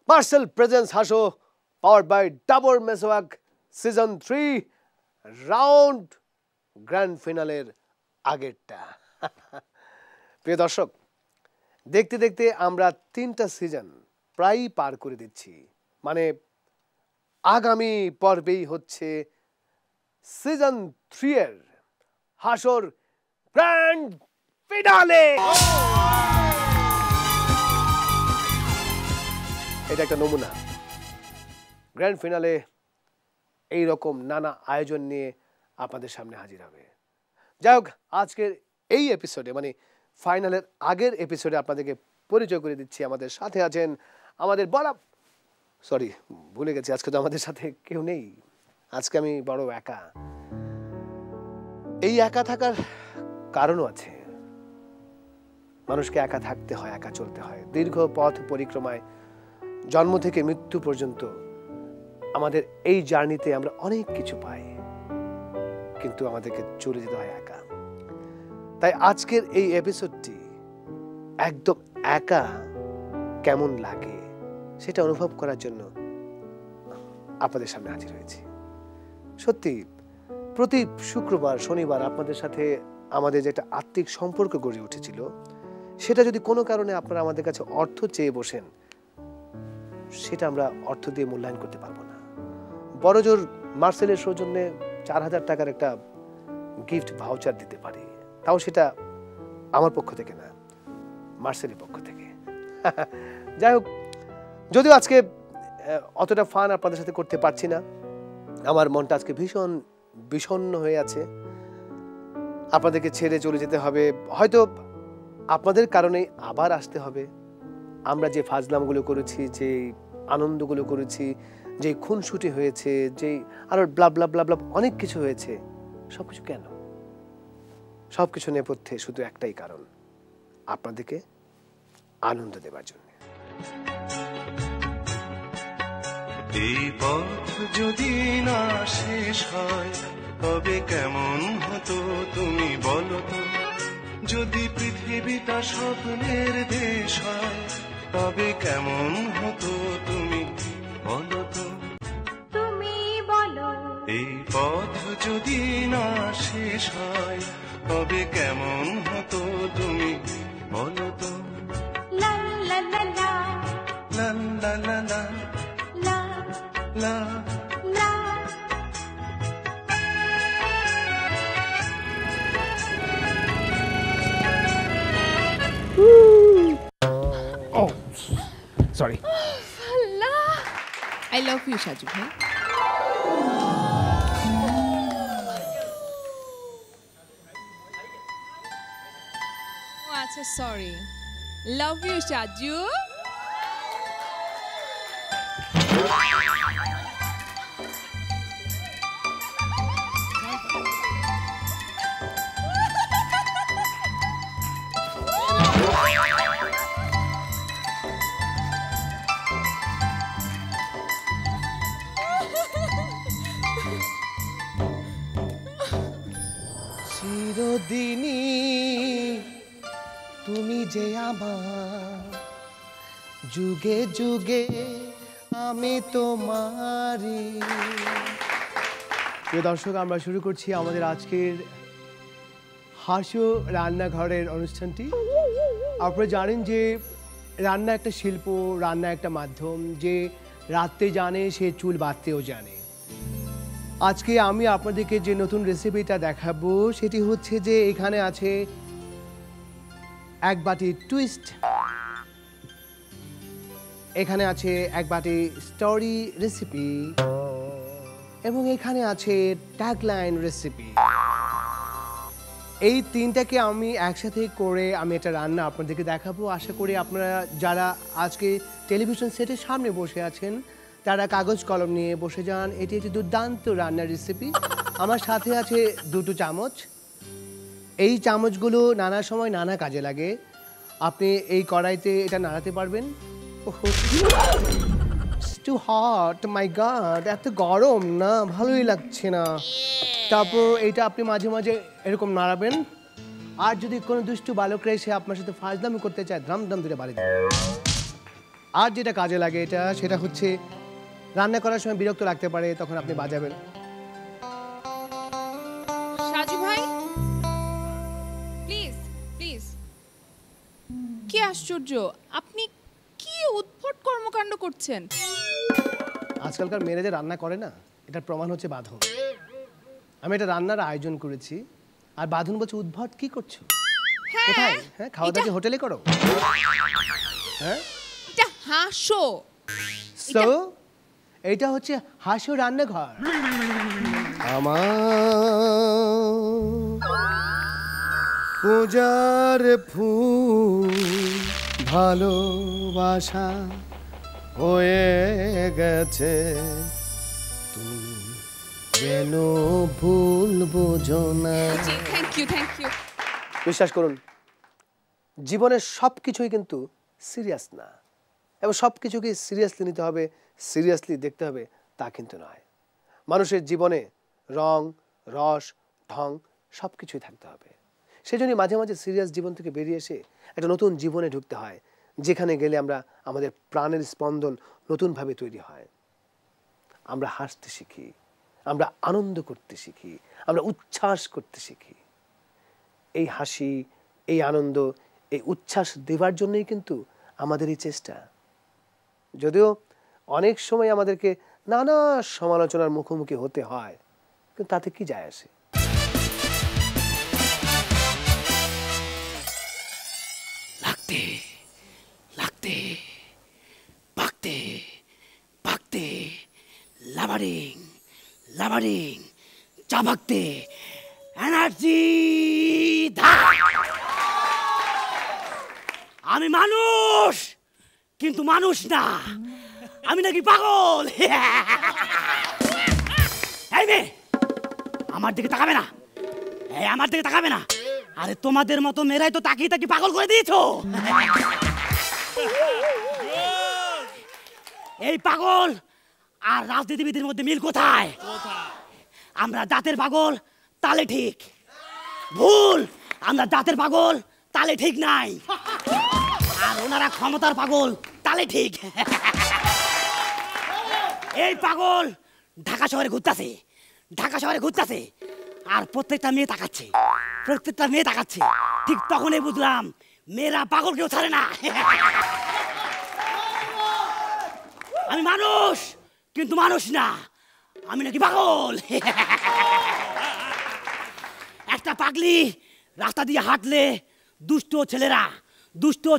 Marcel presents Hasho, powered by Dabur Meswak Season 3 Round Grand Finale আগেরটা। প্রিয় দর্শক, দেখতে দেখতে আমরা 3টা সিজন প্রায় পার করে দিচ্ছি। মানে আগামী পর্বেই হচ্ছে সিজন 3 এর হাসর গ্র্যান্ড ফিনালে। এটা একটা নমুনা। গ্র্যান্ড ফিনালে এই রকম নানা আয়োজন নিয়ে আপনাদের সামনে হাজির হবে। যাই হোক, আজকের এই এপিসোডে মানে ফাইনালের আগের এপিসোডে আপনাদেরকে পরিচয় করে দিচ্ছি। আমাদের সাথে আছেন আমাদের ভুলে গেছি, আজকে তো আমাদের সাথে কেউ নেই। আজকে আমি বড় একা। এই একা থাকার কারণও আছে। মানুষকে একা থাকতে হয়, একা চলতে হয়। দীর্ঘ পথ পরিক্রমায় জন্ম থেকে মৃত্যু পর্যন্ত আমাদের এই জার্নিতে আমরা অনেক কিছু পাই, কিন্তু আমাদেরকে চলে যেতে হয় একা। তাই আজকের এই এপিসোডটি একদম একা কেমন লাগে সেটা অনুভব করার জন্য আপনাদের সামনে হাজির হয়েছি। সত্যি প্রতি শুক্রবার শনিবার আপনাদের সাথে আমাদের যেটা আত্মিক সম্পর্ক গড়ে উঠেছিল, সেটা যদি কোনো কারণে আপনারা আমাদের কাছে অর্থ চেয়ে বসেন, সেটা আমরা অর্থ দিয়ে মূল্যায়ন করতে পারবো না। বড়জোর মার্সেলের সৌজন্যে 4000 টাকার একটা গিফট ভাউচার দিতে পারি, তাও সেটা আমার পক্ষ থেকে না, মার্সেলের পক্ষ থেকে। যাই হোক, যদিও আজকে অতটা ফান আপনাদের সাথে করতে পারছি না, আমার মনটা আজকে ভীষণ বিষণ্ণ হয়ে আছে। আপনাদেরকে ছেড়ে চলে যেতে হবে, হয়তো আপনাদের কারণেই আবার আসতে হবে। আমরা যে ফাজলামগুলো করেছি, যে আনন্দগুলো করেছি, যে খুনসুটি হয়েছে, যে আরো ব্লা ব্লা ব্লা ব্লা অনেক কিছু হয়েছে, সবকিছু কেন? সবকিছু নেপথ্যে শুধু একটাই কারণ, আপনাদেরকে আনন্দ দেওয়ার জন্য। এই পথ যদি না শেষ হয় তবে কেমন হতো তুমি বলো তো? যদি পৃথিবীটা স্বপ্নের দেশ হয় তবে কেমন হতো তুমি বলো তো? তুমি বলো। এই পথ যদি না শেষ হয় তবে কেমন হতো তুমি বলো তো? লা লা লা লা লা লা লা লা লা লা লা। Oh, sorry. I love you, Shaju bhai. Oh, acha, sorry. Love you, Shaju. চিরদিনই তুমি যে আমার, যুগে যুগে আমি তোমারই। প্রিয় দর্শক, আমরা শুরু করছি আমাদের আজকের হাসো রান্নাঘরের অনুষ্ঠানটি। আপনারা জানেন যে রান্না একটা শিল্প, রান্না একটা মাধ্যম। যে রাঁধতে জানে সে চুল বাঁধতেও জানে। আজকে আমি আপনাদেরকে যে নতুন রেসিপিটা দেখাবো সেটি হচ্ছে যে এখানে আছে এক বাটি টুইস্ট, এখানে আছে এক বাটি স্টোরি রেসিপি, এবং এখানে আছে ট্যাগলাইন রেসিপি। এই তিনটাকে আমি একসাথে করে আমি একটা রান্না আপনাদেরকে দেখাবো। আশা করি আপনারা যারা আজকে টেলিভিশন সেটের সামনে বসে আছেন তারা কাগজ কলম নিয়ে বসে যান। এটি একটি দুর্দান্ত রান্নার রেসিপি। আমার সাথে আছে 2টো চামচ। এই চামচগুলো নানা সময় নানা কাজে লাগে। আপনি এই কড়াইতে এটা নাড়াতে পারবেন। টু হট, মাই গড, এত গরম না, ভালোই লাগছে না। তারপর এইটা আপনি মাঝে মাঝে এরকম নাড়াবেন। আর যদি কোনো দুষ্টু বালকরা এসে আপনার সাথে ফাজলামি করতে চায়, ধাম ধাম ধরে বাড়ি দেবেন। আর যেটা কাজে লাগে এটা, সেটা হচ্ছে রান্না করার সময় বিরক্ত লাগতে পারে, তখন আপনি বাজাবেন। সাজু ভাই প্লিজ প্লিজ। কি আশ্চর্য, আপনি কি উদ্ভট কর্মকাণ্ড করছেন? আজকালকার মেয়েরা যে রান্না করে না, এটার প্রমাণ হচ্ছে বাঁধন। আমি এটা রান্নার আয়োজন করেছি, আর বাঁধন বলছে উদ্ভট কি করছো? কোথায়? হ্যাঁ, খাওয়া দাওয়া কি হোটেলে করো? হ্যাঁ, এটা হাসো। সো এইটা হচ্ছে হাসো রান্নাঘর। আমার পূজার ফুল ভালোবাসা হয়ে গেছে, তুমি যেন ভুল বোঝো না। জি, থ্যাংক ইউ থ্যাংক ইউ। বিশ্বাস করুন, জীবনের সব কিছুই কিন্তু সিরিয়াস না, এবং সব কিছুকে সিরিয়াসলি নিতে হবে, সিরিয়াসলি দেখতে হবে তা কিন্তু নয়। মানুষের জীবনে রং, রস, ঢং সব কিছুই থাকতে হবে। সেই জন্যই মাঝে মাঝে সিরিয়াস জীবন থেকে বেরিয়ে এসে একটা নতুন জীবনে ঢুকতে হয়, যেখানে গেলে আমরা আমাদের প্রাণের স্পন্দন নতুনভাবে তৈরি হয়। আমরা হাসতে শিখি, আমরা আনন্দ করতে শিখি, আমরা উচ্ছ্বাস করতে শিখি। এই হাসি, এই আনন্দ, এই উচ্ছ্বাস দেওয়ার জন্যই কিন্তু আমাদের এই চেষ্টা। যদিও অনেক সময় আমাদেরকে নানা সমালোচনার মুখোমুখি হতে হয়, কিন্তু তাতে কি যায় আসে? লাগতে লাগতে পাকতে পাকতে লাবারিং লাবারিং চাবাকতে এনার্জি। আমি মানুষ, কিন্তু মানুষ না, আমি নাকি পাগল। এই মেয়ে, আমার দিকে তাকাবে না, এই আমার দিকে তাকাবে না। আরে তোমাদের মতো মেয়েরাই তো তাকিয়ে তাকিয়ে পাগল করে দিয়েছো। এই পাগল আর রাজনীতিবিদের মধ্যে মিল কোথায়? আমরা দাঁতের পাগল, তালে ঠিক। ভুল, আমরা দাঁতের পাগল, তালে ঠিক নাই। আর ওনারা ক্ষমতার পাগল, তালে ঠিক। এই পাগল ঢাকা শহরে ঘুরতেছে, ঢাকা শহরে ঘুরতেছে, আর প্রত্যেকটা মেয়ে তাকাচ্ছে, প্রত্যেকটা মেয়ে তাকাচ্ছে। ঠিক তখনই বুঝলাম মেয়েরা পাগল কেউ ছাড়ে না। আমি মানুষ, কিন্তু মানুষ না, আমি নাকি পাগল। একটা পাগলি রাস্তা দিয়ে হাঁটলে দুষ্ট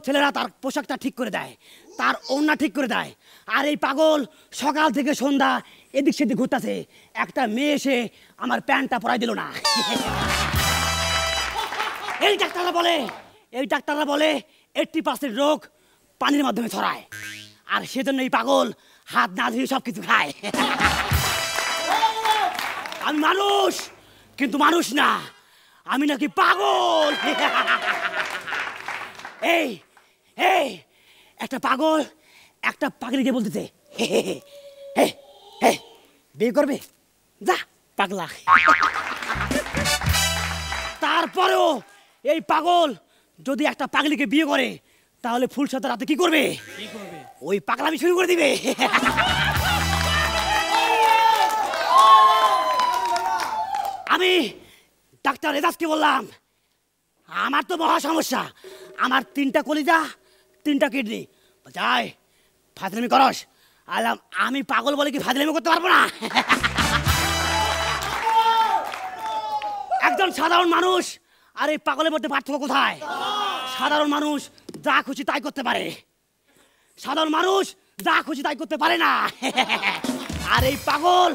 ছেলেরা তার পোশাকটা ঠিক করে দেয়, তার ওড়না ঠিক করে দেয়। আর এই পাগল সকাল থেকে সন্ধ্যা এদিক সেদিক ঘুরতেছে, একটা মেয়ে এসে আমার প্যান্টটা পরাই দিল না। এই ডাক্তাররা বলে 80% রোগ পানির মাধ্যমে ছড়ায়, আর সেজন্য এই পাগল হাত না ধুয়ে সব কিছু খায়। আমি মানুষ, কিন্তু মানুষ না, আমি নাকি পাগল। এই এই একটা পাগল একটা পাগলিকে বলতেছে, বিয়ে করবে? যা পাগলা। তারপরেও এই পাগল যদি একটা পাগলিকে বিয়ে করে, তাহলে ফুলসাতে রাতে কি করবে? ওই পাগলামি শুরু করে দিবে। আমি ডাক্তার এজাজকে বললাম, আমার তো মহা সমস্যা, আমার 3টা কলিজা 3টা কিডনি। যাই ফাজলামি করস? আলাম আমি পাগল বলে কি ফাজলামি করতে পারবো না? একজন সাধারণ মানুষ আর এই পাগলের মধ্যে পার্থক্য কোথায়? সাধারণ মানুষ যা খুশি তাই করতে পারে, সাধারণ মানুষ যা খুশি তাই করতে পারে না। আর এই পাগল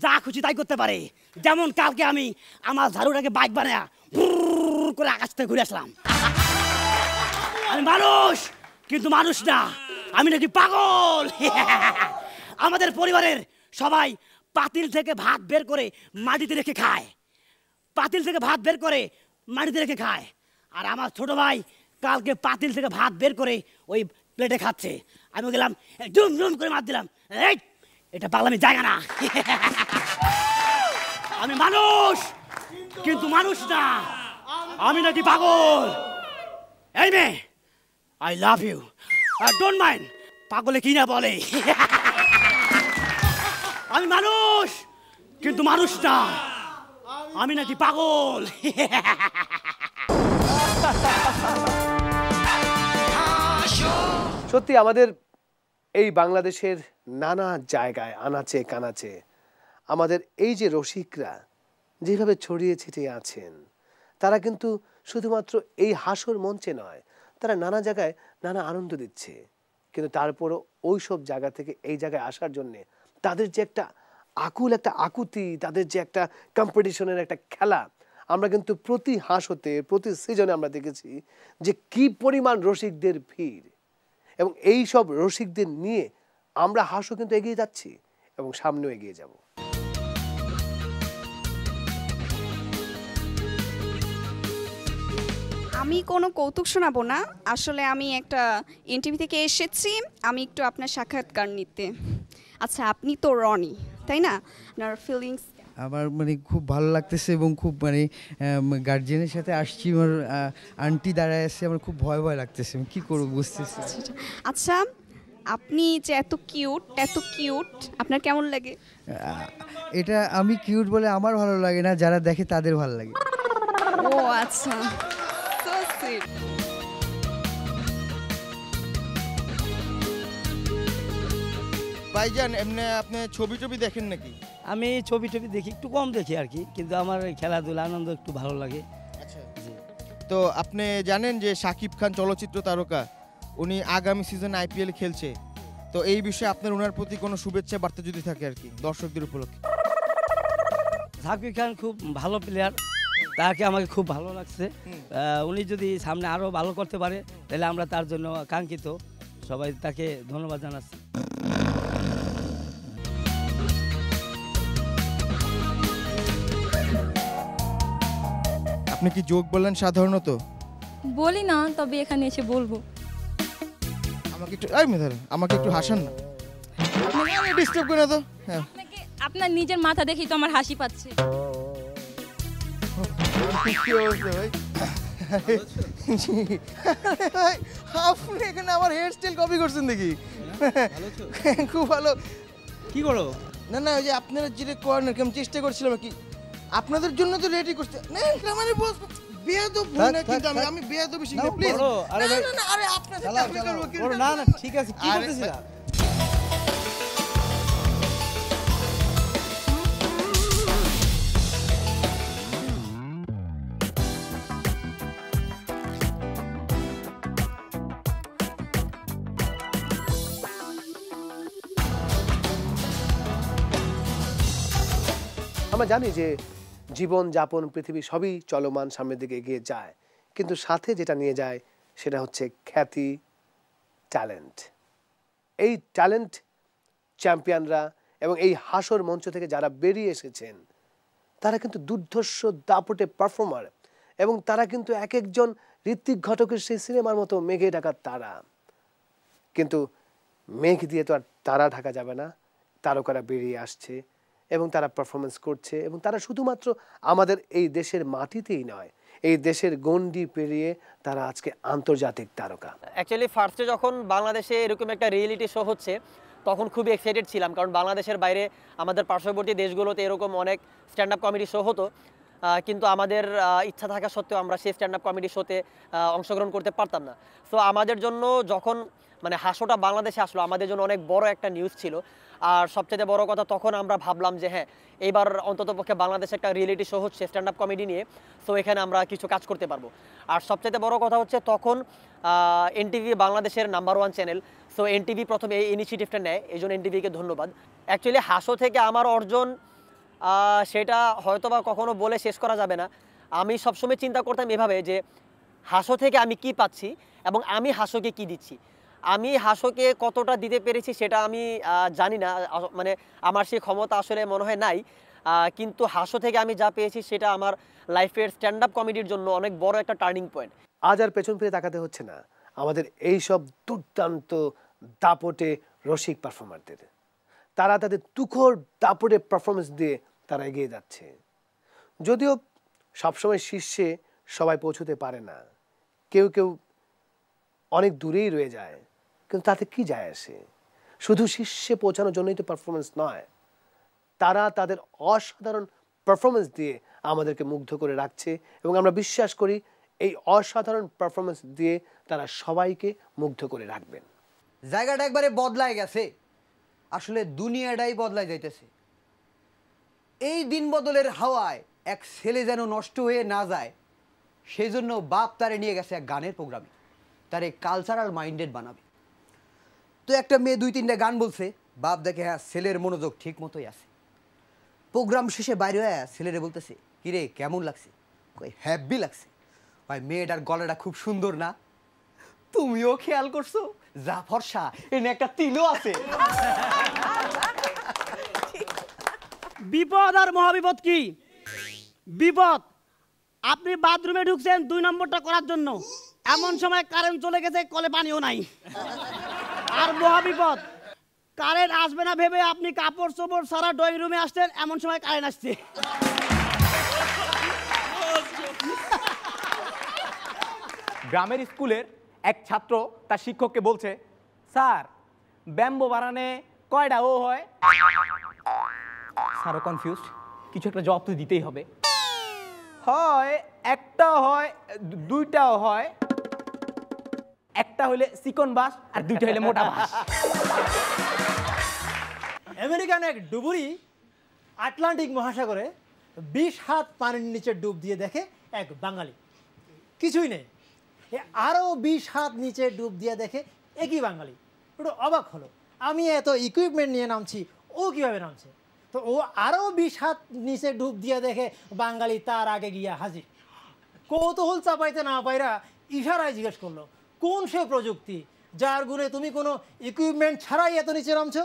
যা খুশি তাই করতে পারে। যেমন কালকে আমি আমার ঝাড়ুটাকে বাইক বানায়া করে আকাশ থেকে ঘুরে আসলাম। আমি মানুষ, কিন্তু মানুষ না, আমি নাকি পাগল। আমাদের পরিবারের সবাই পাতিল থেকে ভাত বের করে মাটিতে রেখে খায়, পাতিল থেকে ভাত বের করে মাটিতে রেখে খায়। আর আমার ছোট ভাই কালকে পাতিল থেকে ভাত বের করে ওই প্লেটে খাচ্ছে। আমি গেলাম জুম জুম করে মার দিলাম, এই এটা পাগলামি জায়গা না। আমি মানুষ কিন্তু মানুষ না, আমি নাকি পাগল। এই মেয়ে, I love you, I don't mind পাগলে কি না বলে। আমি মানুষ কিন্তু মানুষ না, আমি নাকি পাগল। সত্যি আমাদের এই বাংলাদেশের নানা জায়গায় আনাচে কানাচে আমাদের এই যে রসিকরা যেভাবে ছড়িয়ে ছিটিয়ে আছেন, তারা কিন্তু শুধুমাত্র এই হাসর মঞ্চে নয়, তারা নানা জায়গায় নানা আনন্দ দিচ্ছে। কিন্তু তারপরও ওই সব জায়গা থেকে এই জায়গায় আসার জন্যে তাদের যে একটা আকুল একটা আকুতি, তাদের যে একটা কম্পিটিশনের একটা খেলা, আমরা কিন্তু প্রতি হাসতে প্রতি সিজনে আমরা দেখেছি যে কি পরিমাণ রসিকদের ভিড়। এবং এই সব রসিকদের নিয়ে আমরা হাসও কিন্তু এগিয়ে যাচ্ছি এবং সামনেও এগিয়ে যাব। আমি কোনো কৌতুক শোনাবো না, আসলে আমি একটা ইন্টারভিউ থেকে এসেছি, আমি একটু আপনার সাক্ষাৎকার নিতে। আচ্ছা, আপনি তো রনি, তাই না? আপনার ফিলিংস? আমার মানে খুব ভালো লাগতেছে এবং খুব মানে গার্জিয়ানের সাথে আসছি, আমার আন্টি দাঁড়ায় আছে, আমার খুব ভয় ভয় লাগতেছে, আমি কী করবো বুঝতেছি। আচ্ছা, আপনি যে এত কিউট, আপনার কেমন লাগে? এটা আমি কিউট বলে আমার ভালো লাগে না, যারা দেখে তাদের ভালো লাগে। ও আচ্ছা, সো সুইট। ভাইজান, এমনি আপনি ছবি টবি দেখেন নাকি? আমি ছবি টবি দেখি, একটু কম দেখি আর কি, কিন্তু আমার এই খেলাধুলা আনন্দ একটু ভালো লাগে। আচ্ছা, তো আপনি জানেন যে শাকিব খান চলচ্চিত্র তারকা, উনি আগামী সিজন আইপিএল খেলছে, তো এই বিষয়ে আপনার ওনার প্রতি কোনো শুভেচ্ছা বার্তা যদি থাকে আর কি দর্শকদের উপলক্ষে? শাকিব খান খুব ভালো প্লেয়ার, তাকে আমাকে খুব ভালো লাগছে। উনি যদি সামনে আরও ভালো করতে পারে তাহলে আমরা তার জন্য কাঙ্ক্ষিত, সবাই তাকে ধন্যবাদ জানাচ্ছি। আপনি কি যোগ বললেন সাধারণত? বলি না, তবে এখানে এসে বলবো। আমাকে একটু হাসান না, ডিস্টার্ব করে না তো। হ্যাঁ, আপনার নিজের মাথা দেখেই তো আমার হাসি পাচ্ছে। আপনি এখানে আমার হেয়ার স্টাইল কপি করছেন দেখি। খুব ভালো। কি করো? না না, ওই যে আপনারা যেটা করেন আর কি, আমি চেষ্টা করছিলাম কি আপনাদের জন্য তো রেডি করতে। না মানে বস বেয়াদব ভুল না, কিন্তু আমি বেয়াদবি শিখি প্লিজ। আরে ভাই, না আরে আপনাদের আপনি করব কি? না না ঠিক আছে, কি করতেছিস? আমরা জানি যে জীবন যাপন পৃথিবী সবই চলমান, সামনের দিকে এগিয়ে যায়, কিন্তু সাথে যেটা নিয়ে যায় সেটা হচ্ছে খ্যাতি, ট্যালেন্ট। এই ট্যালেন্ট চ্যাম্পিয়নরা এবং এই হাসর মঞ্চ থেকে যারা বেরিয়ে এসেছেন তারা কিন্তু দুর্ধর্ষ দাপটে পারফর্মার, এবং তারা কিন্তু এক একজন ঋত্বিক ঘটকের সেই সিনেমার মতো মেঘে ঢাকা তারা। কিন্তু মেঘ দিয়ে তো আর তারা ঢাকা যাবে না, তারকারা বেরিয়ে আসছে এবং তারা পারফরমেন্স করছে, এবং তারা শুধুমাত্র আমাদের এই দেশের মাটিতেই নয়, এই দেশের গণ্ডি পেরিয়ে তারা আজকে আন্তর্জাতিক তারকা। অ্যাকচুয়ালি ফার্স্টে যখন বাংলাদেশে এরকম একটা রিয়েলিটি শো হচ্ছে তখন খুবই এক্সাইটেড ছিলাম, কারণ বাংলাদেশের বাইরে আমাদের পার্শ্ববর্তী দেশগুলোতে এরকম অনেক স্ট্যান্ড আপ কমেডি শো হতো, কিন্তু আমাদের ইচ্ছা থাকা সত্ত্বেও আমরা সেই স্ট্যান্ড আপ কমেডি শোতে অংশগ্রহণ করতে পারতাম না। সো আমাদের জন্য যখন মানে হাসোটা বাংলাদেশে আসলো, আমাদের জন্য অনেক বড় একটা নিউজ ছিল। আর সবচেয়ে বড় কথা, তখন আমরা ভাবলাম যে হ্যাঁ, এইবার অন্ততপক্ষে বাংলাদেশে একটা রিয়েলিটি শো হচ্ছে স্ট্যান্ড আপ কমেডি নিয়ে, সো এখানে আমরা কিছু কাজ করতে পারবো। আর সবচেয়ে বড় কথা হচ্ছে তখন এনটিভি বাংলাদেশের নাম্বার 1 চ্যানেল, সো এনটিভি প্রথমে এই ইনিশিয়েটিভটা নেয়, এই জন্য এনটিভিকে ধন্যবাদ। অ্যাকচুয়ালি হাসো থেকে আমার অর্জন সেটা হয়তো বা কখনো বলে শেষ করা যাবে না। আমি সবসময় চিন্তা করতাম এভাবে যে হাসো থেকে আমি কি পাচ্ছি এবং আমি হাসোকে কি দিচ্ছি। আমি হাসোকে কতটা দিতে পেরেছি সেটা আমি জানি না, মানে আমার সেই ক্ষমতা আসলে মনে হয় নাই, কিন্তু হাসো থেকে আমি যা পেয়েছি সেটা আমার লাইফের স্ট্যান্ড আপ কমেডির জন্য অনেক বড় একটা টার্নিং পয়েন্ট। আজ আর পেছন ফিরে তাকাতে হচ্ছে না আমাদের এই সব দুর্দান্ত দাপটে রসিক পারফর্মারদের। তারা তাদের তুখর দাপটে পারফরমেন্স দিয়ে তারা এগিয়ে যাচ্ছে। যদিও সবসময় শীর্ষে সবাই পৌঁছতে পারে না, কেউ কেউ অনেক দূরেই রয়ে যায়, কিন্তু তাতে কি যায় আসে? শুধু শীর্ষে পৌঁছানোর জন্যই তো পারফরমেন্স নয়, তারা তাদের অসাধারণ পারফরমেন্স দিয়ে আমাদেরকে মুগ্ধ করে রাখছে এবং আমরা বিশ্বাস করি এই অসাধারণ পারফরমেন্স দিয়ে তারা সবাইকে মুগ্ধ করে রাখবেন। জায়গাটা একবারে বদলায় গেছে, আসলে দুনিয়াটাই বদলায় যাইতেছে। এই দিন বদলের হাওয়ায় এক ছেলে যেন নষ্ট হয়ে না যায়, সেই জন্য বাপ তারে নিয়ে গেছে এক গানের প্রোগ্রামে, তারে কালচারাল মাইন্ডেড বানাবে। তো একটা মেয়ে 2-3টা গান বলছে, বাপ দেখে হ্যাঁ ছেলের মনোযোগ ঠিক মতোই আছে। প্রোগ্রাম শেষে বাইরে হয়ে ছেলেরে বলতেছে, কিরে কেমন লাগছে? কই হ্যাপি লাগছে। ভাই মেয়েটার গলাটা খুব সুন্দর না? তুমিও খেয়াল করছো? যা ফর্সা, এনে একটা তিলও আছে। বিপদ আর মহাবিপদ কি? বিপদ, আপনি বাথরুমে ঢুকছেন 2 নম্বরটা করার জন্য, এমন সময় কারেন্ট চলে গেছে, কলে পানিও নাই। আর মহাবিপদ, কারেন্ট আসবে না ভেবে আপনি কাপড় চোপড় সারা ড্রয়িং রুমে আসছেন, এমন সময় কারেন্ট আসছে। গ্রামের স্কুলের এক ছাত্র তার শিক্ষককে বলছে, স্যার ব্যাম্বো বানানে কয়টা ও হয়? স্যারও কনফিউজড, কিছু একটা জবাব তো দিতেই হবে। হয় একটাও হয়, 2টাও হয়, একটা হইলে চিকন বাস আর 2টা হইলে মোটা বাস। আমেরিকান এক ডুবুরি আটলান্টিক মহাসাগরে 20 হাত পানির নিচে ডুব দিয়ে দেখে এক বাঙালি, কিছুই নেই। আরও 20 হাত নিচে ডুব দিয়ে দেখে একই বাঙালি, একটু অবাক হলো, আমি এত ইকুইপমেন্ট নিয়ে নামছি, ও কিভাবে নামছে? তো ও আরও 20 হাত নিচে ডুব দিয়ে দেখে বাঙালি তার আগে গিয়া হাজির। কৌতূহল চাপাইতে না পাইরা ইশারায় জিজ্ঞেস করলো, কোন সে প্রযুক্তি যার গুণে তুমি কোনো ইকুইপমেন্ট ছাড়াই এত নিচে নামছো?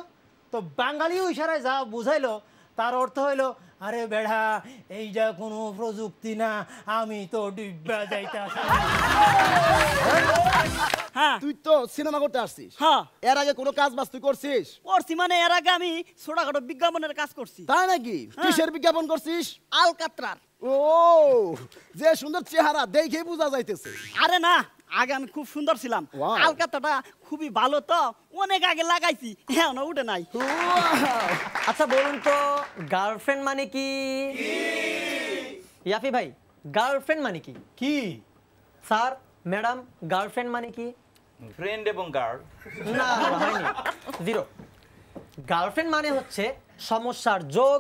তো বাঙালিও ইশারায় যা বুঝাইলো তার অর্থ হইলো, আরে বেড়া এইটা কোনো প্রযুক্তি না, আমি তো ডিব্বা যাইতাছি। হ্যাঁ, তুই তো সিনেমা করতে আসছিস। হ্যাঁ, এর আগে কোনো কাজ বাজ তুই করছিস? করছি, মানে এর আগে আমি ছোটখাটো বিজ্ঞাপনের কাজ করছি। তাই নাকি? কিসের বিজ্ঞাপন করছিস? আলকাতরার। ও, যে সুন্দর চেহারা দেখেই বোঝা যাইতেছে। আরে না, আগে আমি খুব সুন্দর ছিলাম, আলকাতরাটা খুবই ভালো, তো অনেক আগে লাগাইছি, হ্যাঁ না উঠে নাই। আচ্ছা বলুন তো, গার্লফ্রেন্ড মানে কি? ইয়াফি ভাই, গার্লফ্রেন্ড মানে কি? কি স্যার ম্যাডাম, গার্লফ্রেন্ড মানে কি? ফ্রেন্ড এবং গার্ল। না হয়নি, 0। গার্লফ্রেন্ড মানে হচ্ছে সমস্যার যোগ,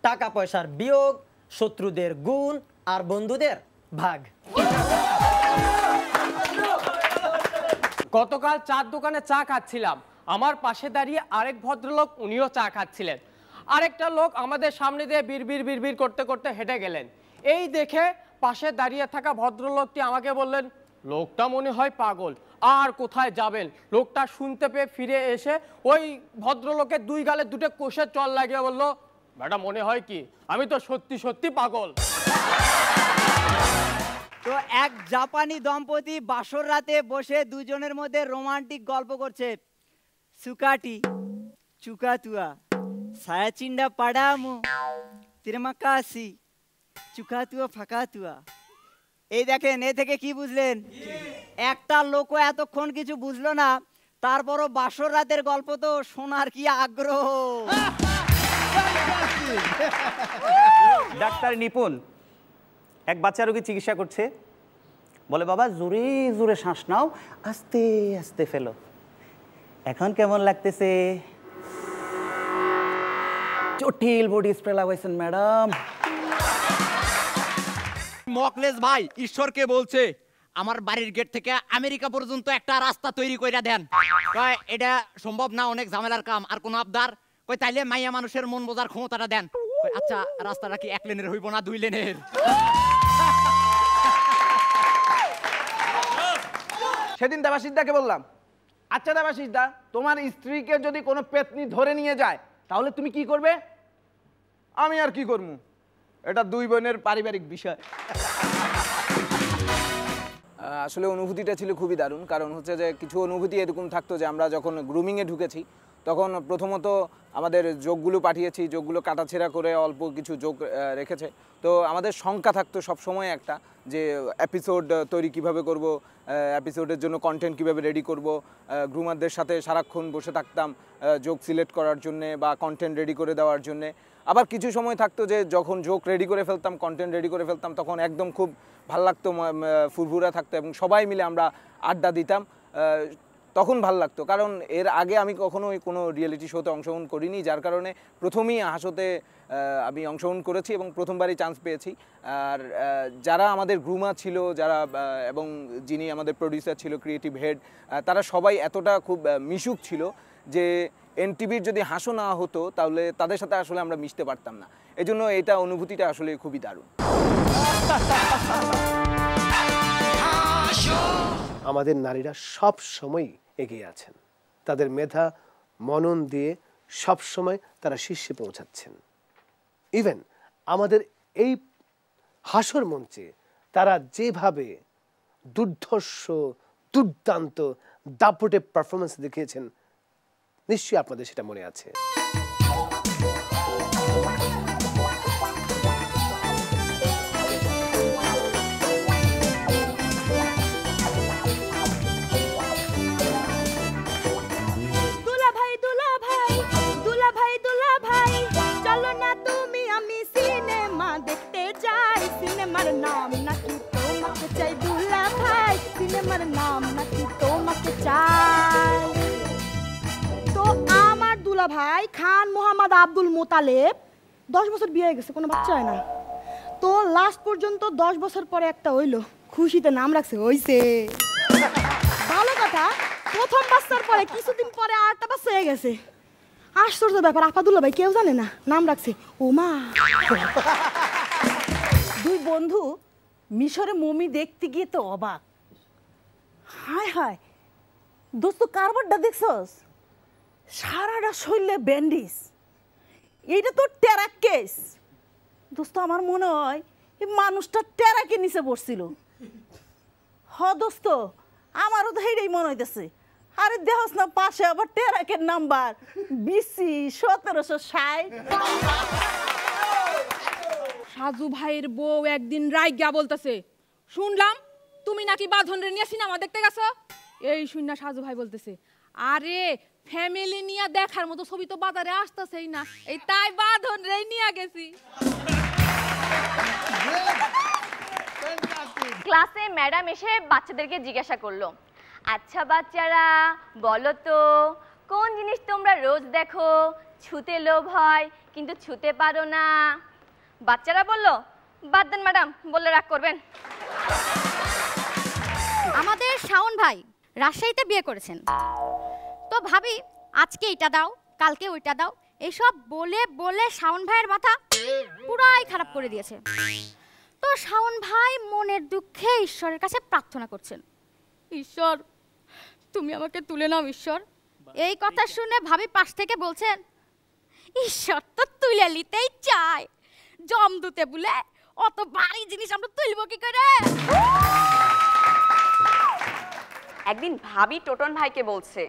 টাকা পয়সার বিয়োগ, শত্রুদের গুণ আর বন্ধুদের ভাগ। গতকাল চার দোকানে চা খাচ্ছিলাম, আমার পাশে দাঁড়িয়ে আরেক ভদ্রলোক, উনিও চা খাচ্ছিলেন। আরেকটা লোক আমাদের সামনে দিয়ে বিড়বিড় বিড়বিড় করতে করতে হেঁটে গেলেন। এই দেখে পাশে দাঁড়িয়ে থাকা ভদ্রলোকটি আমাকে বললেন, লোকটা মনে হয় পাগল, আর কোথায় যাবেন? লোকটা শুনতে পেয়ে ফিরে এসে ওই ভদ্রলোকের 2 গালে 2টে কোষের চল লাগিয়ে বলল, ম্যাডাম মনে হয় কি, আমি তো সত্যি সত্যি পাগল। তো এক জাপানি দম্পতি বাসর রাতে বসে দুজনের মধ্যে রোমান্টিক গল্প করছে। সুকাটি চুকাতুয়া সায়াচিন্ডা পাড়ামু তিরমাকাসি চুকাতুয়া ফাঁকাতুয়া। এই দেখেন, এ থেকে কি বুঝলেন? একটা লোকও এতক্ষণ কিছু বুঝলো না, তারপরও বাসর রাতের গল্প তো শোনার কি আগ্রহ। ডাক্তার নিপুণ এক বাচ্চা রোগী চিকিৎসা করছে, বলে, বাবা জোরে জোরে শ্বাস নাও, আস্তে আস্তে ফেলো, এখন কেমন লাগতেছে? জটিল বডি স্প্রে লাগাইছেন ম্যাডাম। মকলেশ ভাই ঈশ্বরকে বলছে, আমার বাড়ির গেট থেকে আমেরিকা পর্যন্ত একটা রাস্তা তৈরি কইরা দেন। কয় এটা সম্ভব না, অনেক ঝামেলার কাম, আর কোন আবদার? কই তাইলে মাইয়া মানুষের মন বোঝার ক্ষমতাটা দেন। আচ্ছা রাস্তাটা কি 1 লেনের হইব না 2 লেনের? সেদিন দেবাশিদ্দাকে বললাম, আচ্ছা দেবাশিস দা, তোমার স্ত্রীকে যদি কোনো পেতনি ধরে নিয়ে যায় তাহলে তুমি কি করবে? আমি আর কি করবো, এটা দুই বোনের পারিবারিক বিষয়। আসলে অনুভূতিটা ছিল খুবই দারুণ, কারণ হচ্ছে যে কিছু অনুভূতি এরকম থাকতো যে আমরা যখন গ্রুমিংয়ে ঢুকেছি তখন প্রথমত আমাদের যোগগুলো পাঠিয়েছি, যোগগুলো কাটাছেঁড়া করে অল্প কিছু যোগ রেখেছে। তো আমাদের শঙ্কা থাকতো সবসময় একটা, যে এপিসোড তৈরি কিভাবে করব, এপিসোডের জন্য কন্টেন্ট কিভাবে রেডি করব। গ্রুমারদের সাথে সারাক্ষণ বসে থাকতাম যোগ সিলেক্ট করার জন্যে বা কন্টেন্ট রেডি করে দেওয়ার জন্যে। আবার কিছু সময় থাকতো যে যখন যোগ রেডি করে ফেলতাম, কন্টেন্ট রেডি করে ফেলতাম, তখন একদম খুব ভালো লাগতো, ফুরফুরা থাকতো এবং সবাই মিলে আমরা আড্ডা দিতাম, তখন ভাল লাগতো। কারণ এর আগে আমি কখনোই কোনো রিয়েলিটি শোতে অংশগ্রহণ করিনি, যার কারণে প্রথমেই হাসোতে আমি অংশগ্রহণ করেছি এবং প্রথমবারই চান্স পেয়েছি। আর যারা আমাদের গ্রুমার ছিল, যারা এবং যিনি আমাদের প্রডিউসার ছিল, ক্রিয়েটিভ হেড, তারা সবাই এতটা খুব মিশুক ছিল যে এনটিভির যদি হাসো না হতো তাহলে তাদের সাথে আসলে আমরা মিশতে পারতাম না। এজন্য এটা অনুভূতিটা আসলে খুবই দারুণ। আমাদের নারীরা সব সময় এগিয়ে আছেন, তাদের মেধা মনন দিয়ে সব সময় তারা শীর্ষে পৌঁছাচ্ছেন। ইভেন আমাদের এই হাসর মঞ্চে তারা যেভাবে দুর্ধর্ষ দুর্দান্ত দাপটে পারফরমেন্স দেখিয়েছেন, নিশ্চয়ই আপনাদের সেটা মনে আছে। নাম নাকি তোমাকে চাই দুলা ভাই, সিনেমার নাম নাকি তোমাকে চাই। তো আমার দুলা ভাই খান মোহাম্মদ আব্দুল মোতালেব 10 বছর বিয়ে হয়ে গেছে, কোনো বাচ্চা হয় না। তো লাস্ট পর্যন্ত 10 বছর পরে একটা হইলো, খুশিতে নাম রাখছে হইছে। ভালো কথা, প্রথম বাচ্চার পরে কিছুদিন পরে আরেকটা বাচ্চা হয়ে গেছে। আশ্চর্য ব্যাপার, আপাদুল্লাহ ভাই কেউ জানে না, নাম রাখছে ওমা। দুই বন্ধু মিশরে মমি দেখতে গিয়ে তো অবাক। হায় হায় দোস্ত, কারবারটা দেখছস? সারাটা শরীরে ব্যান্ডিজ, এইটা তো টেরাক কেস। দোস্ত আমার মনে হয় এই মানুষটা টেরাকে নিচে পড়ছিল। হ দোস্ত, আমারও তো এইটাই মনে হইতেছে। আরে দেখস না পাশে আবার টেরাকের নাম্বার BC 1760। সাজু ভাইয়ের বউ একদিন রাইগা বলতেছে, শুনলাম তুমি নাকি বাঁধন রে নিয়ে সিনেমা দেখতে গেছো। এই শুননা সাজু ভাই বলতেছে, আরে ফ্যামিলি নিয়ে দেখার মতো ছবি তো বাজারে আসতেছেই না, এই তাই বাঁধন রে নিয়ে গেছি। ক্লাসে ম্যাডাম এসে বাচ্চাদেরকে জিজ্ঞাসা করলো, আচ্ছা বাচ্চারা বলো তো কোন জিনিস তোমরা রোজ দেখো, ছুতে লোভ হয় কিন্তু ছুতে পারো না? বাচ্চারা বলল, বাদ দেন ম্যাডাম, বললে রাগ করবেন। আমাদের শাওন ভাই রাজশাহীতে বিয়ে করেছেন, তো ভাবি আজকে এটা দাও কালকে ওইটা দাও, এসব বলে বলে শাওন ভাইয়ের মাথা পুরাই খারাপ করে দিয়েছে। তো শাওন ভাই মনের দুঃখে ঈশ্বরের কাছে প্রার্থনা করছেন, ঈশ্বর তুমি আমাকে তুলে নাও ঈশ্বর। এই কথা শুনে ভাবি পাশ থেকে বলছেন, ঈশ্বর তো তুলে নিতেই চায়, জমদুতে বলে অত ভারী জিনিস আমরা তুলব কি করে? একদিন ভাবি টোটন ভাইকে বলছে,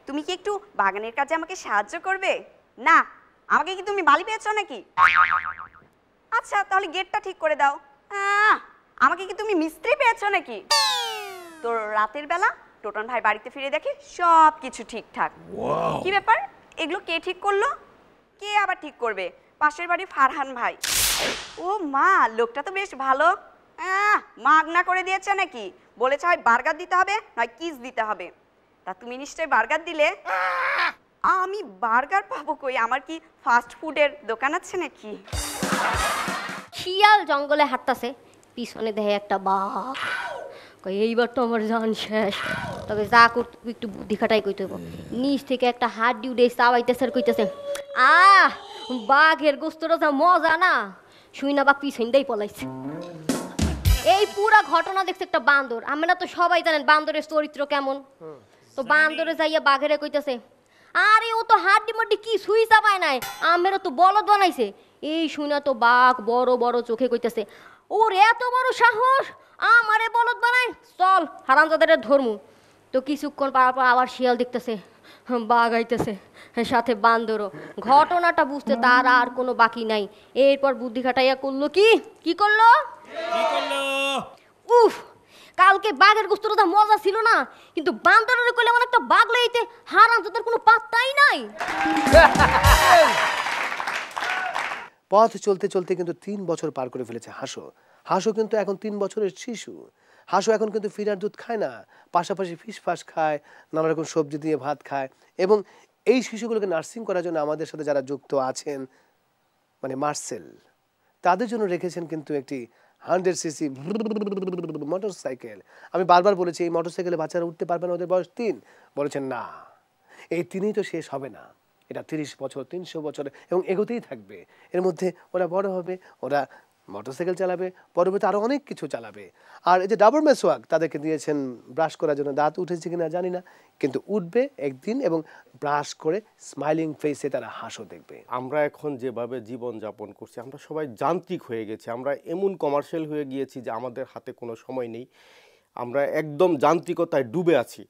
তুমি কি একটু বাগানের কাজে আমাকে সাহায্য করবে? না, আমাকে কি তুমি বালি পেয়েছো নাকি? আচ্ছা তাহলে গেটটা ঠিক করে দাও। আমাকে কি তুমি মিস্ত্রি পেয়েছো নাকি? তো রাতের বেলা টোটন ভাই বাড়িতে ফিরে দেখে সব কিছু ঠিকঠাক। কি ব্যাপার, এগুলো কে ঠিক করলো? কে আবার ঠিক করবে? পাশের বাড়ি ফারহান ভাই। ও মা, লোকটা তো বেশ ভালো, মাগনা করে দিয়েছে নাকি? বলেছে হয় বার্গার দিতে হবে নয় কিস দিতে হবে। তা তুমি নিশ্চয়ই বার্গার দিলে। আমি বার্গার পাবো কই? আমার কি ফাস্ট ফুডের দোকান আছে নাকি? শিয়াল জঙ্গলে হাঁটতাছে, পিছনে দেখে একটা বাঘ, এইবার তো আমার জান শেষ, তবে যা করতে একটু বুদ্ধি খাটাই কইতে হইব। নিচ থেকে একটা হাড্ডি উঠে চাবাইতেছে আর কইতেছে, বাঘের গোস্তটা যা মজা না, শুই না বাঘ পিছন দেই পলাইছে। এই পুরা ঘটনা দেখছে একটা বান্দর। আমরা তো সবাই জানেন বান্দরের চরিত্র কেমন, তো বান্দরে যাইয়া বাঘেরে কইতাছে, আরে ও তো হাড্ডি মাড্ডি কি সুই চাপায় নাই, আমেরও তো বলদ বানাইছে। এই শুনে তো বাঘ বড় বড় চোখে কইতাছে, ওর এত বড় সাহস, আমারে বলদ বানাই, চল হারামজাদারে ধরমু। তো কিছুক্ষণ পার পর আবার শিয়াল দেখতেছে বাঘ আইতেছে, সাথে বান্দরও। ঘটনাটা বুঝতে তার আর কোনো বাকি নাই। এরপর বুদ্ধি খাটাইয়া করলো কি করলো, উফ, কালকে বাঘের গোস্তটা মজা ছিল না, কিন্তু বান্দরের কইলে এমন একটা বাঘ লইতে হারামজাদার কোনো পাত্তাই নাই। পথ চলতে চলতে কিন্তু 3 বছর পার করে ফেলেছে হাসো। হাসো কিন্তু এখন 3 বছরের শিশু। হাসো এখন কিন্তু ফিরার দুধ খায় না, পাশাপাশি ফিসফাস খায়, নানা রকম সবজি দিয়ে ভাত খায়। এবং এই শিশুগুলোকে নার্সিং করার জন্য আমাদের সাথে যারা যুক্ত আছেন, মানে মার্সেল, তাদের জন্য রেখেছেন কিন্তু একটি 100cc মোটরসাইকেল। আমি বারবার বলেছি এই মোটরসাইকেলে বাচ্চারা উঠতে পারবে না, ওদের বয়স 3। বলেছেন না, এই 3ই তো শেষ হবে না, এটা 30 বছর 300 বছর এবং এগোতেই থাকবে। এর মধ্যে ওরা বড় হবে, ওরা মোটরসাইকেল চালাবে, পরবর্তী আরও অনেক কিছু চালাবে। আর এই যে ডাবর মেসওয়াক তাদেরকে দিয়েছেন ব্রাশ করার জন্য, দাঁত উঠেছে কিনা জানি না, কিন্তু উঠবে একদিন এবং ব্রাশ করে স্মাইলিং ফেসে তারা হাসো দেখবে। আমরা এখন যেভাবে জীবন যাপন করছি, আমরা সবাই যান্ত্রিক হয়ে গেছি, আমরা এমন কমার্শিয়াল হয়ে গিয়েছি যে আমাদের হাতে কোনো সময় নেই, আমরা একদম যান্ত্রিকতায় ডুবে আছি।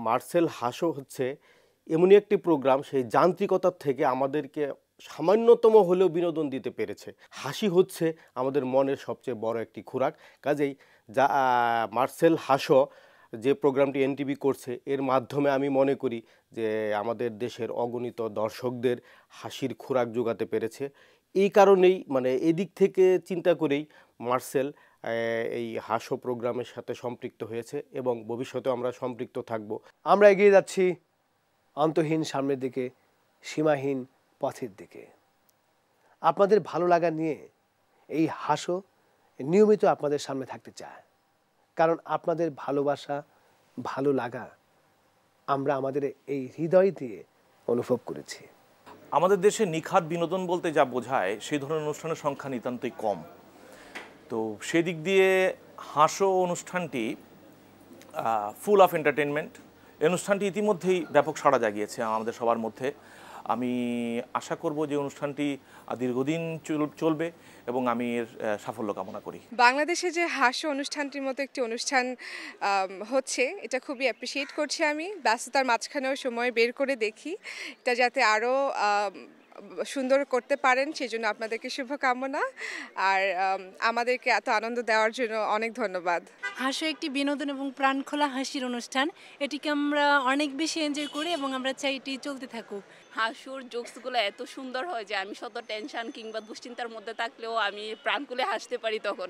মার্সেল হাসো হচ্ছে এমনই একটি প্রোগ্রাম, সেই যান্ত্রিকতার থেকে আমাদেরকে সামান্যতম হলেও বিনোদন দিতে পেরেছে। হাসি হচ্ছে আমাদের মনের সবচেয়ে বড় একটি খোরাক। কাজেই যা মার্সেল হাসো যে প্রোগ্রামটি এনটিভি করছে, এর মাধ্যমে আমি মনে করি যে আমাদের দেশের অগণিত দর্শকদের হাসির খোরাক যোগাতে পেরেছে। এই কারণেই মানে এদিক থেকে চিন্তা করেই মার্সেল এই হাসো প্রোগ্রামের সাথে সম্পৃক্ত হয়েছে এবং ভবিষ্যতে আমরা সম্পৃক্ত থাকব। আমরা এগিয়ে যাচ্ছি অন্তহীন সামনের দিকে, সীমাহীন পথের দিকে। আপনাদের ভালো লাগা নিয়ে এই হাসো নিয়মিত আপনাদের সামনে থাকতে চায়, কারণ আপনাদের ভালোবাসা, ভালো লাগা আমরা আমাদের এই হৃদয় দিয়ে অনুভব করেছি। আমাদের দেশে নিখাত বিনোদন বলতে যা বোঝায় সেই ধরনের অনুষ্ঠানের সংখ্যা নিতান্তই কম। তো সেদিক দিয়ে হাসো অনুষ্ঠানটি ফুল অফ এন্টারটেনমেন্ট। এই অনুষ্ঠানটি ইতিমধ্যেই ব্যাপক সাড়া জাগিয়েছে আমাদের সবার মধ্যে। আমি আশা করব যে অনুষ্ঠানটি দীর্ঘদিন চলবে এবং আমি এর সাফল্য কামনা করি। বাংলাদেশে যে হাস্য অনুষ্ঠানটির মতো একটি অনুষ্ঠান হচ্ছে, এটা খুবই অ্যাপ্রিসিয়েট করছি। আমি ব্যস্ততার মাঝখানেও সময় বের করে দেখি এটা যাতে আরও সুন্দর করতে পারেন, সেজন্য আপনাদেরকে শুভকামনা। আর আমাদেরকে এত আনন্দ দেওয়ার জন্য অনেক ধন্যবাদ। হাসো একটি বিনোদন এবং প্রাণখোলা হাসির অনুষ্ঠান, এটিকে আমরা অনেক বেশি এনজয় করি এবং আমরা চাই এটি চলতে থাকুক। হাসুর জোকসগুলো এত সুন্দর হয় যে আমি শত টেনশন কিংবা দুশ্চিন্তার মধ্যে থাকলেও আমি প্রাণ খুলে হাসতে পারি। তখন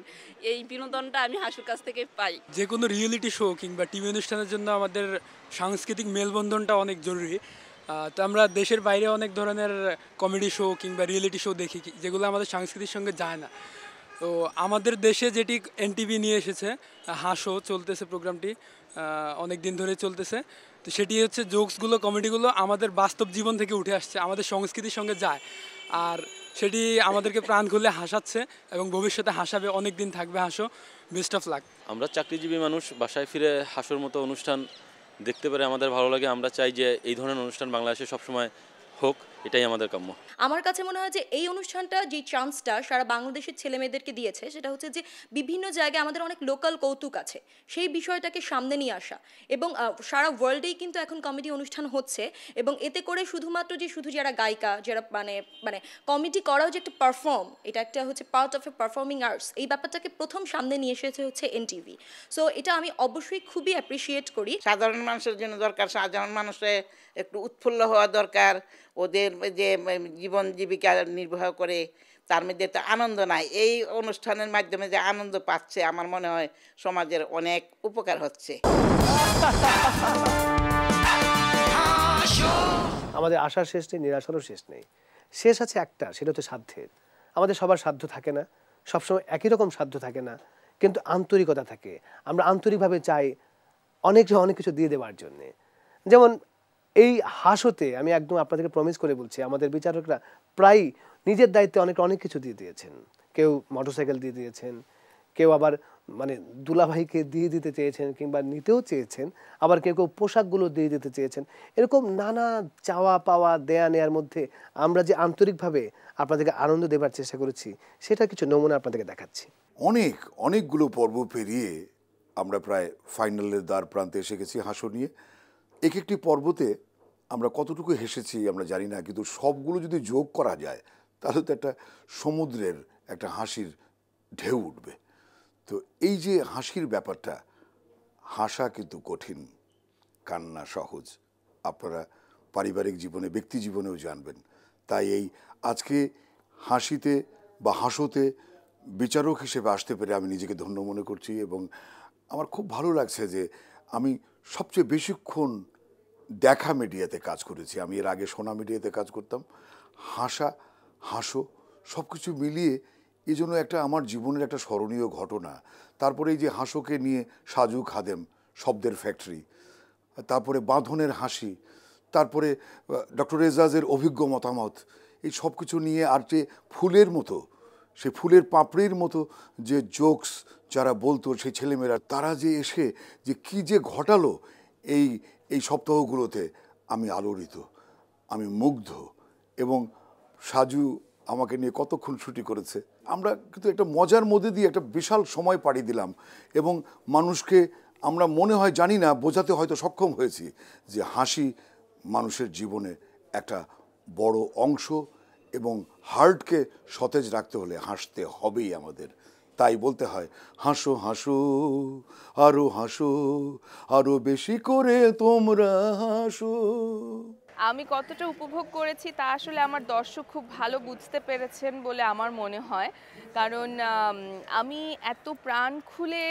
এই বিনোদনটা আমি হাসুর কাছ থেকে পাই। যে কোনো রিয়েলিটি শো কিংবা টিভি অনুষ্ঠানের জন্য আমাদের সাংস্কৃতিক মেলবন্ধনটা অনেক জরুরি। তো আমরা দেশের বাইরে অনেক ধরনের কমেডি শো কিংবা রিয়েলিটি শো দেখি যেগুলো আমাদের সংস্কৃতির সঙ্গে যায় না। তো আমাদের দেশে যেটি এনটিভি নিয়ে এসেছে, হাসো চলতেছে প্রোগ্রামটি, অনেক দিন ধরে চলতেছে। তো সেটি হচ্ছে জোকসগুলো, কমেডিগুলো আমাদের বাস্তব জীবন থেকে উঠে আসছে, আমাদের সংস্কৃতির সঙ্গে যায়, আর সেটি আমাদেরকে প্রাণ খুলে হাসাচ্ছে এবং ভবিষ্যতে হাসাবে, অনেক দিন থাকবে হাসো। Best of luck. আমরা চাকরিজীবী মানুষ, বাসায় ফিরে হাসোর মতো অনুষ্ঠান দেখতে পারে আমাদের ভালো লাগে। আমরা চাই যে এই ধরনের অনুষ্ঠান বাংলাদেশে সবসময় হোক, এটাই আমাদের কাম্য। আমার কাছে মনে হয় যে এই অনুষ্ঠানটা যে চান্সটা সারা বাংলাদেশের ছেলেমেয়েদেরকে দিয়েছে, সেটা হচ্ছে যে বিভিন্ন জায়গায় আমাদের অনেক লোকাল কৌতুক আছে, সেই বিষয়টাকে সামনে নিয়ে আসা। এবং সারা ওয়ার্ল্ডেই কিন্তু এখন কমেডি অনুষ্ঠান হচ্ছে, এবং এতে করে শুধুমাত্র যে শুধু যারা গায়িকা, যারা মানে কমেডি করাও যে একটা পারফর্ম, এটা একটা হচ্ছে part of A performing arts, এই ব্যাপারটাকে প্রথম সামনে নিয়ে এসেছে হচ্ছে এনটিভি। সো এটা আমি অবশ্যই খুবই অ্যাপ্রিসিয়েট করি। সাধারণ মানুষের জন্য দরকার, সাধারণ মানুষের একটু উৎফুল্ল হওয়া দরকার। ওদের যে জীবন জীবিকা নির্বাহ করে তার মধ্যে তো আনন্দ নাই, এই অনুষ্ঠানের মাধ্যমে যে আনন্দ পাচ্ছে, আমার মনে হয় সমাজের অনেক উপকার হচ্ছে। আমাদের আশার শেষ নেই, নিরাশারও শেষ নেই। শেষ আছে একটা, সেটা হচ্ছে সাধ্যের। আমাদের সবার সাধ্য থাকে না, সবসময় একই রকম সাধ্য থাকে না, কিন্তু আন্তরিকতা থাকে। আমরা আন্তরিকভাবে চাই অনেক কিছু দিয়ে দেওয়ার জন্যে। যেমন এই হাসোতে আমি একদম আপনাদেরকে প্রমিস করে বলছি, আমাদের বিচারকরা প্রায় নিজের দায়িত্বে অনেক কিছু দিয়ে দিয়েছেন। কেউ মোটরসাইকেল দিয়ে দিয়েছেন, কেউ আবার মানে দুলাভাইকে দিয়ে দিতে চেয়েছেন কিংবা নিতেও চেয়েছেন, আবার কেউ কেউ পোশাকগুলো দিয়ে দিতে চেয়েছেন। এরকম নানা চাওয়া পাওয়া দেয়া নেয়ার মধ্যে আমরা যে আন্তরিকভাবে আপনাদেরকে আনন্দ দেবার চেষ্টা করেছি সেটা কিছু নমুনা আপনাদেরকে দেখাচ্ছি। অনেকগুলো পর্ব পেরিয়ে আমরা প্রায় ফাইনালের দ্বার প্রান্তে এসে গেছি হাসো নিয়ে। এক একটি পর্বতে আমরা কতটুকু হেসেছি আমরা জানি না, কিন্তু সবগুলো যদি যোগ করা যায় তাহলে তো একটা সমুদ্রের একটা হাসির ঢেউ উঠবে। তো এই যে হাসির ব্যাপারটা, হাসা কিন্তু কঠিন, কান্না সহজ। আপনারা পারিবারিক জীবনে, ব্যক্তি জীবনেও জানবেন। তাই এই আজকে হাসিতে বা হাসোতে বিচারক হিসেবে আসতে পেরে আমি নিজেকে ধন্য মনে করছি, এবং আমার খুব ভালো লাগছে যে আমি সবচেয়ে বেশিক্ষণ দেখা মিডিয়াতে কাজ করেছি। আমি এর আগে শোনা মিডিয়াতে কাজ করতাম। হাসো সব কিছু মিলিয়ে এই জন্য একটা আমার জীবনের একটা স্মরণীয় ঘটনা। তারপরে এই যে হাসোকে নিয়ে সাজু খাদেম, শব্দের ফ্যাক্টরি, তারপরে বাঁধনের হাসি, তারপরে ডক্টর এজাজের অভিজ্ঞ মতামত, এই সব কিছু নিয়ে আর যে ফুলের মতো, সেই ফুলের পাপড়ির মতো যে জোকস যারা বলতো সেই ছেলেমেয়েরা, তারা যে এসে যে কি যে ঘটালো এই সপ্তাহগুলোতে, আমি আলোড়িত, আমি মুগ্ধ। এবং সাজু আমাকে নিয়ে কতক্ষণ ছুটি করেছে। আমরা কিন্তু একটা মজার মধ্যে দিয়ে একটা বিশাল সময় পাড়ি দিলাম, এবং মানুষকে আমরা মনে হয় জানি না বোঝাতে হয়তো সক্ষম হয়েছি যে হাসি মানুষের জীবনে একটা বড় অংশ, এবং হার্টকে সতেজ রাখতে হলে হাসতে হবেই আমাদের। তাই বলতে হয় হাসো হাসো আরো হাসো, আরো বেশি করে তোমরা হাসো। আমি কতটা উপভোগ করেছি তা আসলে আমার দর্শক খুব ভালো বুঝতে পেরেছেন বলে আমার মনে হয়, কারণ আমি এত প্রাণ খুলে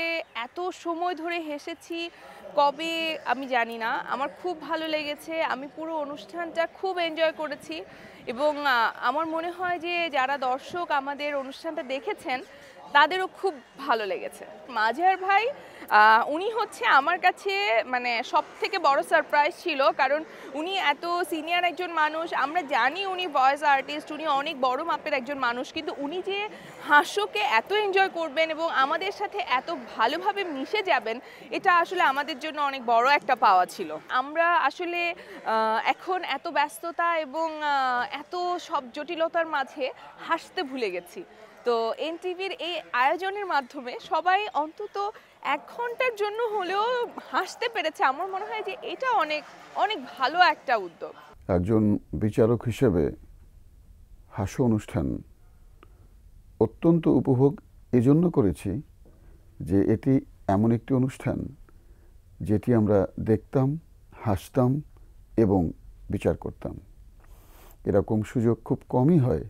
এত সময় ধরে হেসেছি কবে আমি জানি না। আমার খুব ভালো লেগেছে, আমি পুরো অনুষ্ঠানটা খুব এনজয় করেছি, এবং আমার মনে হয় যে যারা দর্শক আমাদের অনুষ্ঠানটা দেখেছেন তাদেরও খুব ভালো লেগেছে। মাঝার ভাই উনি হচ্ছে আমার কাছে মানে সব থেকে বড় সারপ্রাইজ ছিল, কারণ উনি এত সিনিয়র একজন মানুষ, আমরা জানি উনি ভয়েস আর্টিস্ট, উনি অনেক বড় মাপের একজন মানুষ, কিন্তু উনি যে হাস্যকে এত এনজয় করবেন এবং আমাদের সাথে এত ভালোভাবে মিশে যাবেন, এটা আসলে আমাদের জন্য অনেক বড় একটা পাওয়া ছিল। আমরা আসলে এখন এত ব্যস্ততা এবং এত সব জটিলতার মাঝে হাসতে ভুলে গেছি। তো এনটিভির এই আয়োজনের মাধ্যমে সবাই অন্তত 1 ঘন্টার জন্য হলেও হাসতে পেরেছে। আমার মনে হয় যে এটা অনেক অনেক ভালো একটা উদ্যোগ। একজন বিচারক হিসেবে হাস্য অনুষ্ঠান অত্যন্ত উপভোগ এজন্য করেছি যে এটি এমন একটি অনুষ্ঠান যেটি আমরা দেখতাম, হাসতাম এবং বিচার করতাম। এরকম সুযোগ খুব কমই হয়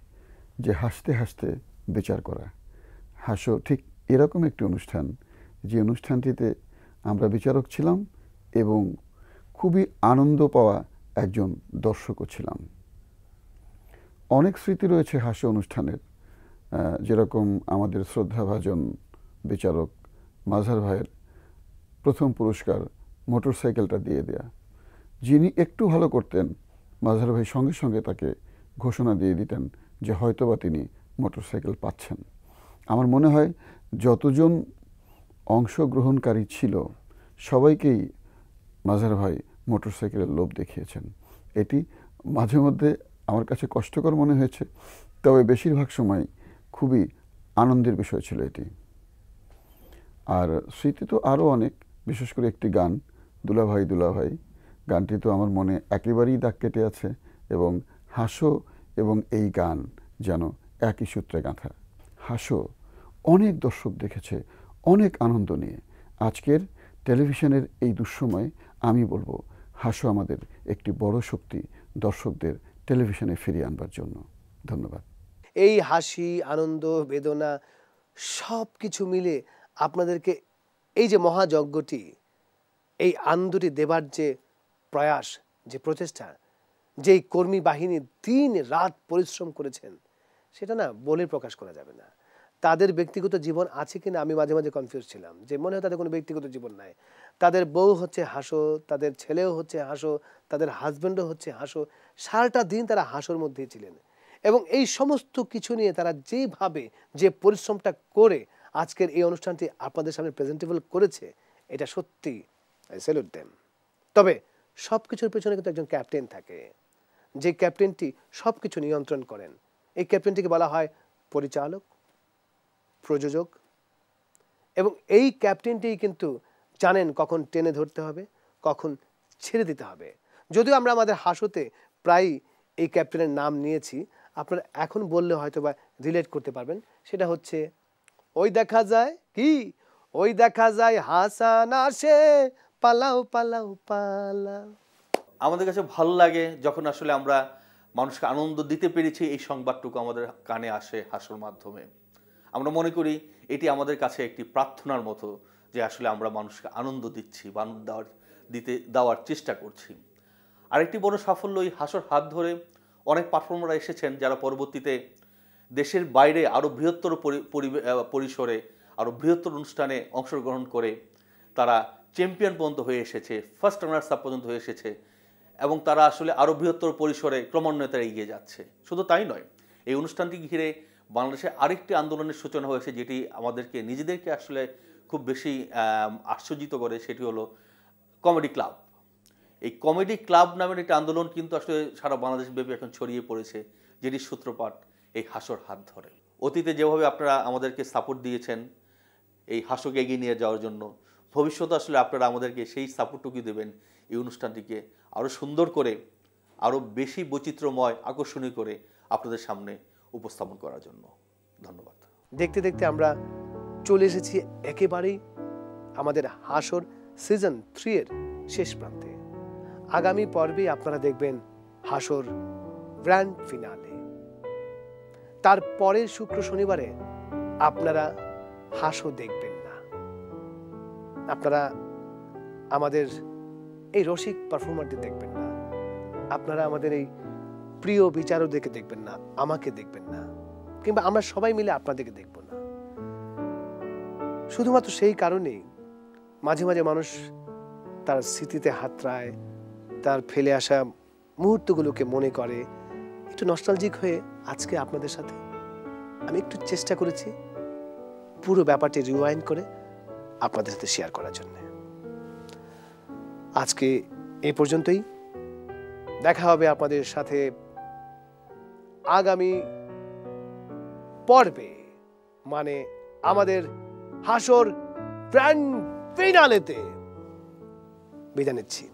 যে হাসতে হাসতে বিচার করা। হাস্য ঠিক এরকম একটি অনুষ্ঠান, যে অনুষ্ঠানটিতে আমরা বিচারক ছিলাম এবং খুবই আনন্দ পাওয়া একজন দর্শকও ছিলাম। অনেক স্মৃতি রয়েছে হাস্য অনুষ্ঠানের, যেরকম আমাদের শ্রদ্ধাভাজন বিচারক মাঝার ভাইয়ের প্রথম পুরস্কার মোটরসাইকেলটা দিয়ে দেয়া। যিনি একটু ভালো করতেন মাঝার ভাই সঙ্গে সঙ্গে তাকে ঘোষণা দিয়ে দিতেন যে হয়তোবা তিনি মোটরসাইকেল পাচ্ছেন। আমার মনে হয় যতজন অংশগ্রহণকারী ছিল সবাইকেই মাঝার ভাই মোটরসাইকেলের লোভ দেখিয়েছেন। এটি মাঝে মধ্যে আমার কাছে কষ্টকর মনে হয়েছে, তবে বেশিরভাগ সময় খুবই আনন্দের বিষয় ছিল এটি। আর স্মৃতি তো আরও অনেক, বিশেষ করে একটি গান দুলাভাই দুলাভাই, গানটি তো আমার মনে একেবারেই দাগ কেটে আছে, এবং হাসো এবং এই গান যেন একই সূত্রে গাঁথা। হাসো অনেক দর্শক দেখেছে অনেক আনন্দ নিয়ে। আজকের টেলিভিশনের এই দুঃসময়ে আমি বলবো হাসো আমাদের একটি বড় শক্তি দর্শকদের টেলিভিশনে ফিরিয়ে আনবার জন্য। ধন্যবাদ। এই হাসি, আনন্দ, বেদনা সব কিছু মিলে আপনাদেরকে এই যে মহাযজ্ঞটি, এই আনন্দটি দেবার যে প্রয়াস, যে প্রচেষ্টা, যেই কর্মী বাহিনী দিন রাত পরিশ্রম করেছেন, সেটা না বলে প্রকাশ করা যাবে না। তাদের ব্যক্তিগত জীবন আছে কিনা আমি মাঝে মাঝে কনফিউজ ছিলাম, যে মনে হয় তাদের কোনো ব্যক্তিগত জীবন নাই। তাদের বউ হচ্ছে হাসো, তাদের ছেলেও হচ্ছে হাসো, তাদের হাজব্যান্ডও হচ্ছে হাসো, সারাটা দিন তারা হাসোর মধ্যেই ছিলেন। এবং এই সমস্ত কিছু নিয়ে তারা যেভাবে যে পরিশ্রমটা করে আজকের এই অনুষ্ঠানটি আপনাদের সামনে প্রেজেন্টেবল করেছে, এটা সত্যি আই স্যালুট দেম। তবে সব কিছুর পেছনে কিন্তু একজন ক্যাপ্টেন থাকে, যে ক্যাপ্টেনটি সব কিছু নিয়ন্ত্রণ করেন। এই ক্যাপ্টেনটিকে বলা হয় পরিচালক, প্রযোজক, এবং এই ক্যাপ্টেনটি কিন্তু জানেন কখন টেনে ধরতে হবে, কখন ছেড়ে দিতে হবে। যদিও আমরা আমাদের হাসোতে প্রায় এই ক্যাপ্টেনের নাম নিয়েছি, আপনারা এখন বললে হয়তো বা রিলেট করতে পারবেন। সেটা হচ্ছে ওই দেখা যায় কি, ওই দেখা যায় হাসান আসে পালাও পালাও পালাও। আমাদের কাছে ভালো লাগে যখন আসলে আমরা মানুষকে আনন্দ দিতে পেরেছি, এই সংবাদটুকু আমাদের কানে আসে হাসোর মাধ্যমে। আমরা মনে করি এটি আমাদের কাছে একটি প্রার্থনার মতো যে আসলে আমরা মানুষকে আনন্দ দিচ্ছি বা আনন্দ দেওয়ার চেষ্টা করছি। আরেকটি বড় সাফল্য, এই হাসোর হাত ধরে অনেক পারফর্মাররা এসেছেন যারা পরবর্তীতে দেশের বাইরে আরও বৃহত্তর পরিসরে আরও বৃহত্তর অনুষ্ঠানে অংশগ্রহণ করে তারা চ্যাম্পিয়ন পর্যন্ত হয়ে এসেছে, ফার্স্ট রানার্স আপ পর্যন্ত হয়ে এসেছে, এবং তারা আসলে আরও বৃহত্তর পরিসরে ক্রমান্বয়ে তারা এগিয়ে যাচ্ছে। শুধু তাই নয়, এই অনুষ্ঠানটি ঘিরে বাংলাদেশে আরেকটি আন্দোলনের সূচনা হয়েছে, যেটি আমাদেরকে নিজেদেরকে আসলে খুব বেশি আশ্চর্যিত করে। সেটি হলো কমেডি ক্লাব। এই কমেডি ক্লাব নামের একটি আন্দোলন কিন্তু আসলে সারা বাংলাদেশ ব্যাপী এখন ছড়িয়ে পড়েছে, যেটির সূত্রপাত এই হাসোর হাত ধরে। অতীতে যেভাবে আপনারা আমাদেরকে সাপোর্ট দিয়েছেন এই হাসোকে এগিয়ে নিয়ে যাওয়ার জন্য, ভবিষ্যতে আসলে আপনারা আমাদেরকে সেই সাপোর্টটুকু দেবেন এই অনুষ্ঠানটিকে আরও সুন্দর করে, আরও বেশি বৈচিত্র্যময়, আকর্ষণীয় করে আপনাদের সামনে উপস্থাপন করার জন্য। ধন্যবাদ। দেখতে দেখতে আমরা চলে এসেছি একেবারেই আমাদের হাসোর সিজন 3 এর শেষ প্রান্তে। আগামী পর্বে আপনারা দেখবেন হাসোর গ্র্যান্ড ফিনালে। তার পরের শুক্র শনিবারে আপনারা হাসো দেখবেন না, আপনারা আমাদের এই রসিক পারফর্মারদের দেখবেন না, আপনারা আমাদের এই প্রিয় বিচারকদেরকে দেখবেন না, আমাকে দেখবেন না, কিংবা আমরা সবাই মিলে আপনাদেরকে দেখব না। শুধুমাত্র সেই কারণেই মাঝে মাঝে মানুষ তার স্মৃতিতে হাতড়ায়, তার ফেলে আসা মুহূর্তগুলোকে মনে করে। একটু নস্টালজিক হয়ে আজকে আপনাদের সাথে আমি একটু চেষ্টা করেছি পুরো ব্যাপারটি রিওয়াইন্ড করে আপনাদের সাথে শেয়ার করার জন্য। আজকে এই পর্যন্তই। দেখা হবে আপনাদের সাথে আগামী পর্বে, মানে আমাদের হাসোর গ্র্যান্ড ফিনালেতে। বিদায় নিচ্ছি।